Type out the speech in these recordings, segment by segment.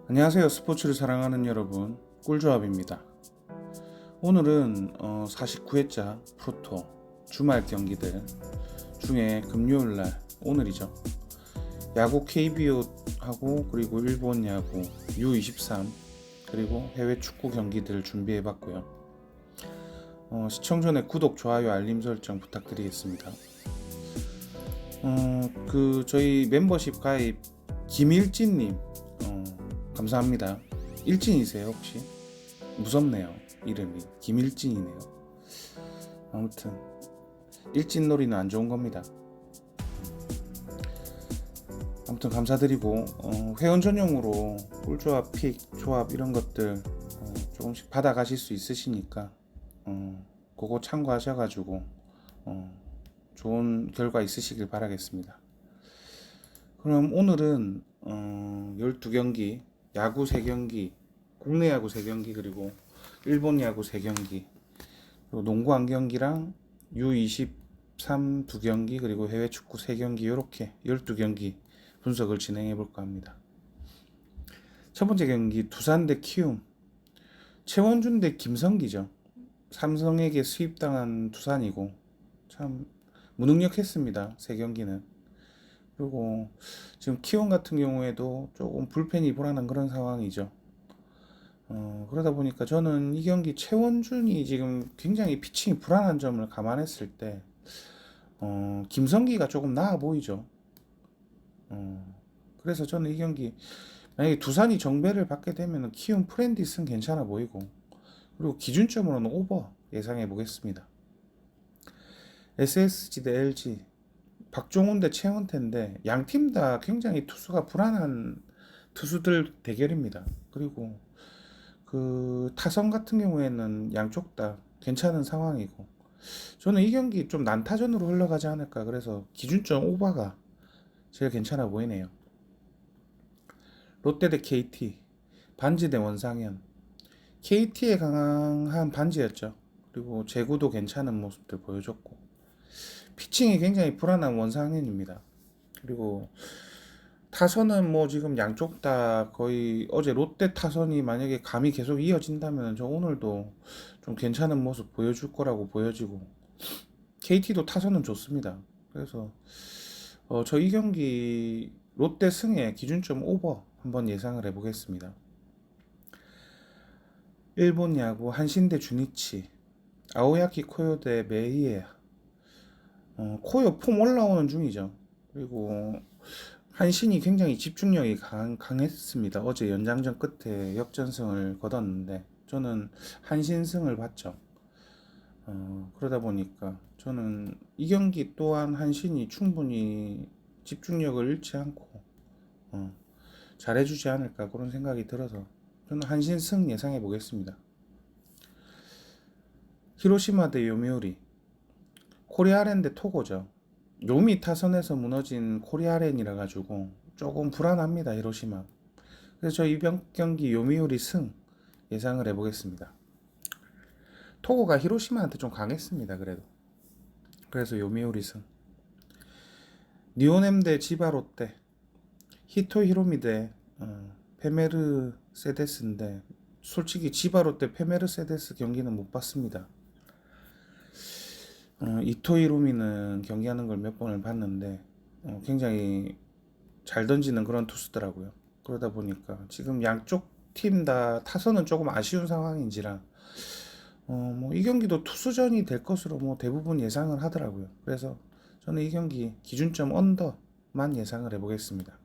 안녕하세요. 스포츠를 사랑하는 여러분, 꿀조합입니다. 오늘은 49회차 프로토 주말 경기들 중에 금요일날 오늘이죠. 야구 KBO하고 그리고 일본 야구 U23 그리고 해외 축구 경기들을 준비해봤고요. 시청 전에 구독, 좋아요, 알림 설정 부탁드리겠습니다. 저희 멤버십 가입 김일진님 감사합니다. 일진이세요 혹시? 무섭네요. 이름이 김일진이네요. 아무튼 일진놀이는 안 좋은 겁니다. 아무튼 감사드리고 회원 전용으로 꿀조합, 픽, 조합 이런 것들 조금씩 받아가실 수 있으시니까 그거 참고하셔가지고 좋은 결과 있으시길 바라겠습니다. 그럼 오늘은 12경기, 야구 3경기, 국내 야구 3경기, 그리고 일본 야구 3경기, 그리고 농구 1경기랑 U23 2경기, 그리고 해외 축구 3경기, 이렇게 12경기 분석을 진행해 볼까 합니다. 첫 번째 경기 두산 대 키움. 최원준 대 김성기죠. 삼성에게 수입당한 두산이고 참 무능력했습니다. 3경기는. 그리고 지금 키움 같은 경우에도 조금 불펜이 불안한 그런 상황이죠. 그러다 보니까 저는 이 경기 최원준이 지금 굉장히 피칭이 불안한 점을 감안했을 때 김성기가 조금 나아 보이죠. 그래서 저는 이 경기 만약에 두산이 정배를 받게 되면 키움 프랜디스는 괜찮아 보이고, 그리고 기준점으로는 오버 예상해 보겠습니다. SSG 대 LG, 박종훈 대 최원태인데 양팀 다 굉장히 투수가 불안한 투수들 대결입니다. 그리고 그 타선 같은 경우에는 양쪽 다 괜찮은 상황이고, 저는 이 경기 좀 난타전으로 흘러가지 않을까, 그래서 기준점 오버가 제일 괜찮아 보이네요. 롯데 대 KT, 반지 대 원상현. KT에 강한 반지였죠. 그리고 제구도 괜찮은 모습들 보여줬고, 피칭이 굉장히 불안한 원상현입니다. 그리고 타선은 뭐 지금 양쪽 다 거의, 어제 롯데 타선이 만약에 감이 계속 이어진다면 저 오늘도 좀 괜찮은 모습 보여줄 거라고 보여지고, KT도 타선은 좋습니다. 그래서 저 이 경기 롯데 승에 기준점 오버 한번 예상을 해보겠습니다. 일본 야구 한신대 주니치, 아오야키 코요 대 메이에. 코요 폼 올라오는 중이죠. 그리고 한신이 굉장히 집중력이 강했습니다. 어제 연장전 끝에 역전승을 거뒀는데 저는 한신승을 봤죠. 그러다 보니까 저는 이 경기 또한 한신이 충분히 집중력을 잃지 않고 잘해주지 않을까 그런 생각이 들어서 저는 한신승 예상해 보겠습니다. 히로시마 대 요미우리, 코리아렌 대 토고죠. 요미 타선에서 무너진 코리아렌이라 가지고 조금 불안합니다, 히로시마. 그래서 저 이번 경기 요미우리 승 예상을 해보겠습니다. 토고가 히로시마한테 좀 강했습니다, 그래도. 그래서 요미우리 승. 니오넴 대 지바롯데, 히토 히로미 대 페메르 세데스인데 솔직히 지바롯데 페메르 세데스 경기는 못 봤습니다. 이토 히로미는 경기하는 걸 몇 번을 봤는데 굉장히 잘 던지는 그런 투수더라고요. 그러다 보니까 지금 양쪽 팀 다 타선은 조금 아쉬운 상황인지라 뭐 이 경기도 투수전이 될 것으로 뭐 대부분 예상을 하더라고요. 그래서 저는 이 경기 기준점 언더만 예상을 해보겠습니다.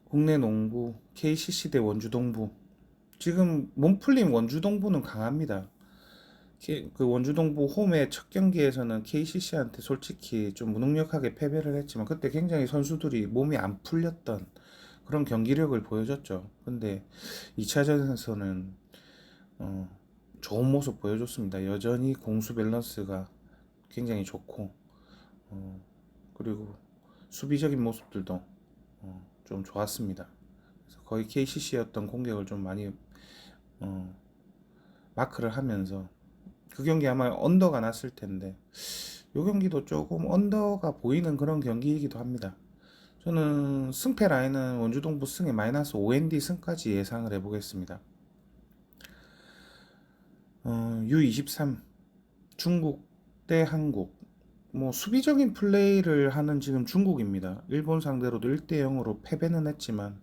국내 농구 KCC 대 원주동부. 지금 몸풀림 원주동부는 강합니다. 그 원주동부 홈의 첫 경기에서는 KCC한테 솔직히 좀 무능력하게 패배를 했지만 그때 굉장히 선수들이 몸이 안 풀렸던 그런 경기력을 보여줬죠. 근데 2차전에서는 좋은 모습 보여줬습니다. 여전히 공수 밸런스가 굉장히 좋고 그리고 수비적인 모습들도 좀 좋았습니다. 그래서 거의 KCC였던 공격을 좀 많이 마크를 하면서 그 경기 아마 언더가 났을 텐데 이 경기도 조금 언더가 보이는 그런 경기이기도 합니다. 저는 승패 라인은 원주동부 승에 마이너스 OND 승까지 예상을 해보겠습니다. U23 중국 대 한국, 뭐 수비적인 플레이를 하는 지금 중국입니다. 일본 상대로도 1대 0으로 패배는 했지만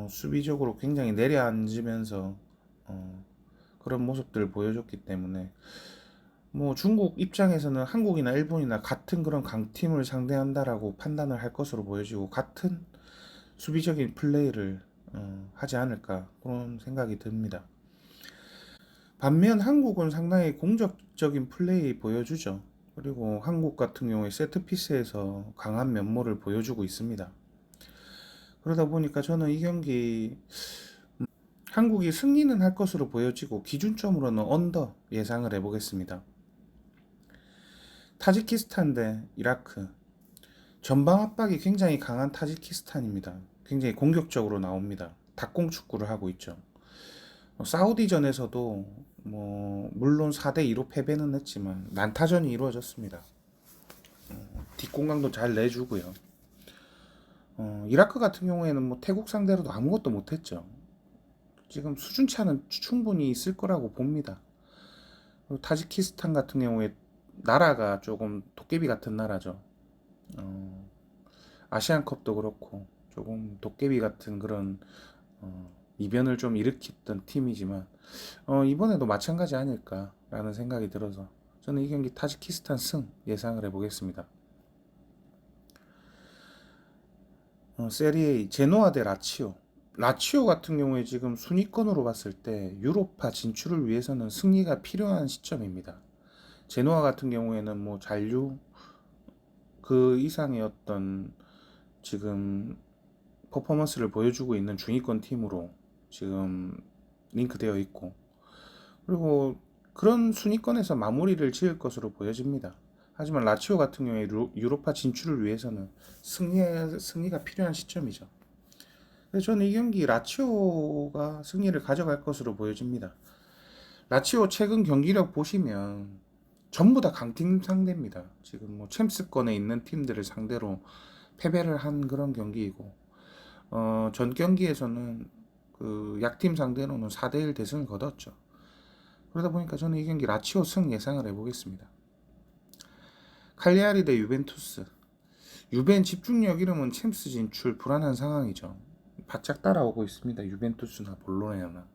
수비적으로 굉장히 내려앉으면서 그런 모습들을 보여줬기 때문에 뭐 중국 입장에서는 한국이나 일본이나 같은 그런 강팀을 상대한다라고 판단을 할 것으로 보여지고 같은 수비적인 플레이를 하지 않을까 그런 생각이 듭니다. 반면 한국은 상당히 공격적인 플레이 보여주죠. 그리고 한국 같은 경우에 세트피스에서 강한 면모를 보여주고 있습니다. 그러다 보니까 저는 이 경기 한국이 승리는 할 것으로 보여지고 기준점으로는 언더 예상을 해보겠습니다. 타지키스탄 대 이라크, 전방 압박이 굉장히 강한 타지키스탄입니다. 굉장히 공격적으로 나옵니다. 닭공 축구를 하고 있죠. 사우디전에서도 뭐 물론 4대2로 패배는 했지만 난타전이 이루어졌습니다. 뒷공간도 잘 내주고요. 이라크 같은 경우에는 뭐 태국 상대로도 아무것도 못했죠. 지금 수준차는 충분히 있을 거라고 봅니다. 그리고 타지키스탄 같은 경우에 나라가 조금 도깨비 같은 나라죠. 아시안컵도 그렇고 조금 도깨비 같은 그런 이변을 좀 일으켰던 팀이지만 이번에도 마찬가지 아닐까라는 생각이 들어서 저는 이 경기 타지키스탄 승 예상을 해보겠습니다. 세리에 제노아 대 라치오. 라치오 같은 경우에 지금 순위권으로 봤을 때 유로파 진출을 위해서는 승리가 필요한 시점입니다. 제노아 같은 경우에는 뭐 잔류 그 이상의 어떤 지금 퍼포먼스를 보여주고 있는 중위권 팀으로 지금 링크되어 있고, 그리고 그런 순위권에서 마무리를 지을 것으로 보여집니다. 하지만 라치오 같은 경우에 유로파 진출을 위해서는 승리가 필요한 시점이죠. 그래서 저는 이 경기 라치오가 승리를 가져갈 것으로 보여집니다. 라치오 최근 경기력 보시면 전부 다 강팀 상대입니다. 지금 뭐 챔스권에 있는 팀들을 상대로 패배를 한 그런 경기이고, 전 경기에서는 그 약팀 상대로는 4대1 대승을 거뒀죠. 그러다 보니까 저는 이 경기 라치오 승 예상을 해보겠습니다. 칼리아리 대 유벤투스. 유벤 집중력 잃으면 챔스 진출 불안한 상황이죠. 바짝 따라오고 있습니다. 유벤투스나 볼로냐나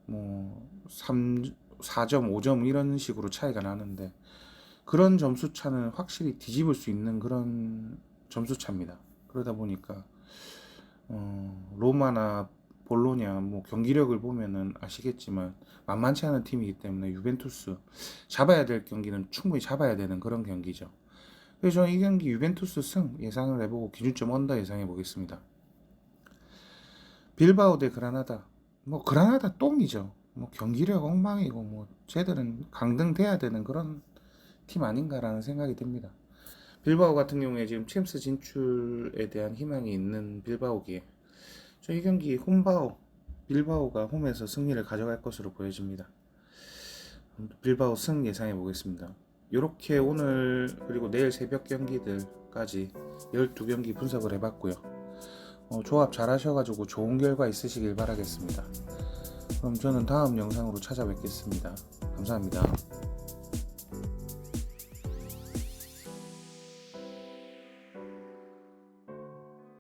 뭐 4점, 5점 이런 식으로 차이가 나는데 그런 점수 차는 확실히 뒤집을 수 있는 그런 점수 차입니다. 그러다 보니까 로마나 볼로냐 뭐 경기력을 보면은 아시겠지만 만만치 않은 팀이기 때문에 유벤투스 잡아야 될 경기는 충분히 잡아야 되는 그런 경기죠. 그래서 저는 이 경기 유벤투스 승 예상을 해보고 기준점 언더 예상해 보겠습니다. 빌바오 대 그라나다. 뭐 그라나다 똥이죠. 뭐 경기력 엉망이고 뭐 쟤들은 강등돼야 되는 그런 팀 아닌가라는 생각이 듭니다. 빌바오 같은 경우에 지금 챔스 진출에 대한 희망이 있는 빌바오기에 저 이 경기 빌바오가 홈에서 승리를 가져갈 것으로 보여집니다. 빌바오 승 예상해 보겠습니다. 이렇게 오늘 그리고 내일 새벽 경기들까지 12경기 분석을 해봤고요. 조합 잘 하셔가지고 좋은 결과 있으시길 바라겠습니다. 그럼 저는 다음 영상으로 찾아뵙겠습니다. 감사합니다.